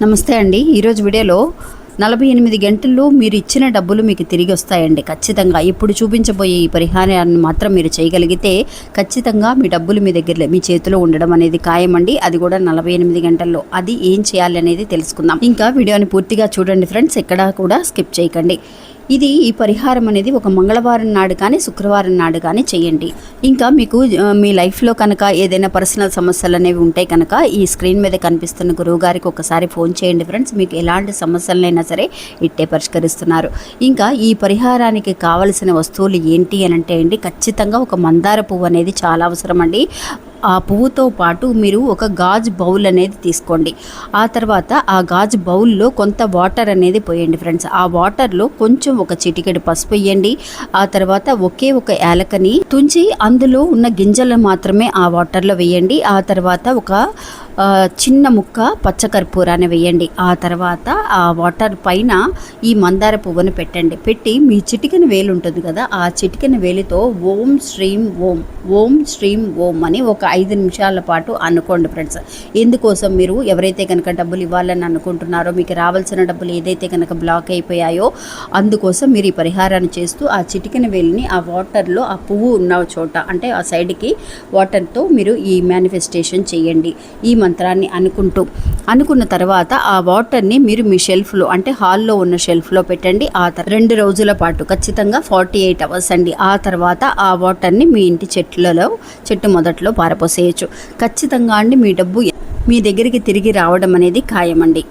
నమస్తే అండి. ఈరోజు వీడియోలో 48 గంటల్లో మీరు ఇచ్చిన డబ్బులు మీకు తిరిగి వస్తాయండి ఖచ్చితంగా. ఇప్పుడు చూపించబోయే ఈ పరిహారాన్ని మాత్రం మీరు చేయగలిగితే ఖచ్చితంగా మీ డబ్బులు మీ దగ్గర మీ చేతిలో ఉండడం అనేది ఖాయమండి. అది కూడా 48 గంటల్లో. అది ఏం చేయాలి అనేది తెలుసుకుందాం. ఇంకా వీడియోని పూర్తిగా చూడండి ఫ్రెండ్స్, ఎక్కడా కూడా స్కిప్ చేయకండి. ఈ పరిహారం అనేది ఒక మంగళవారం నాడు కానీ శుక్రవారం నాడు కానీ చేయండి. ఇంకా మీకు మీ లైఫ్లో కనుక ఏదైనా పర్సనల్ సమస్యలు అనేవి ఉంటే కనుక ఈ స్క్రీన్ మీద కనిపిస్తున్న గురువు గారికి ఒకసారి ఫోన్ చేయండి ఫ్రెండ్స్. మీకు ఎలాంటి సమస్యలైనా సరే ఇట్టే పరిష్కరిస్తున్నారు. ఇంకా ఈ పరిహారానికి కావలసిన వస్తువులు ఏంటి అని అంటే అండి, ఖచ్చితంగా ఒక మందార పువ్వు అనేది చాలా అవసరం అండి. ఆ పువ్వుతో పాటు మీరు ఒక గాజు బౌల్ అనేది తీసుకోండి. ఆ తర్వాత ఆ గాజు బౌల్లో కొంత వాటర్ అనేది పోయండి ఫ్రెండ్స్. ఆ వాటర్లో కొంచెం ఒక చిటికెడు పసుపు వేయండి. ఆ తర్వాత ఒక యాలకని తుంచి అందులో ఉన్న గింజలు మాత్రమే ఆ వాటర్లో వేయండి. ఆ తర్వాత ఒక చిన్న ముక్క పచ్చకర్పూరాన్ని వేయండి. ఆ తర్వాత ఆ వాటర్ పైన ఈ మందార పువ్వును పెట్టండి. పెట్టి మీ చిటికెన వేలు ఉంటుంది కదా, ఆ చిటికెన వేలితో ఓం శ్రీం ఓం, ఓం శ్రీం ఓం అని ఒక 5 నిమిషాల పాటు అనుకోండి ఫ్రెండ్స్. ఎందుకోసం, మీరు ఎవరైతే కనుక డబ్బులు ఇవ్వాలని అనుకుంటున్నారో, మీకు రావాల్సిన డబ్బులు ఏదైతే కనుక బ్లాక్ అయిపోయాయో, అందుకోసం మీరు ఈ పరిహారాన్ని చేస్తూ ఆ చిటికెన వేలిని ఆ వాటర్లో ఆ పువ్వు ఉన్న చోట అంటే ఆ సైడ్కి వాటర్తో మీరు ఈ మేనిఫెస్టేషన్ చేయండి. ఈ మంత్రాన్ని అనుకున్న తర్వాత ఆ వాటర్ని మీరు మీ షెల్ఫ్లో అంటే హాల్లో ఉన్న షెల్ఫ్లో పెట్టండి. 2 రోజుల పాటు ఖచ్చితంగా 48 అవర్స్ అండి. ఆ తర్వాత ఆ వాటర్ని మీ ఇంటి చెట్టు మొదట్లో పారపోసేయచ్చు. ఖచ్చితంగా అండి మీ డబ్బు మీ దగ్గరికి తిరిగి రావడం అనేది ఖాయమండి.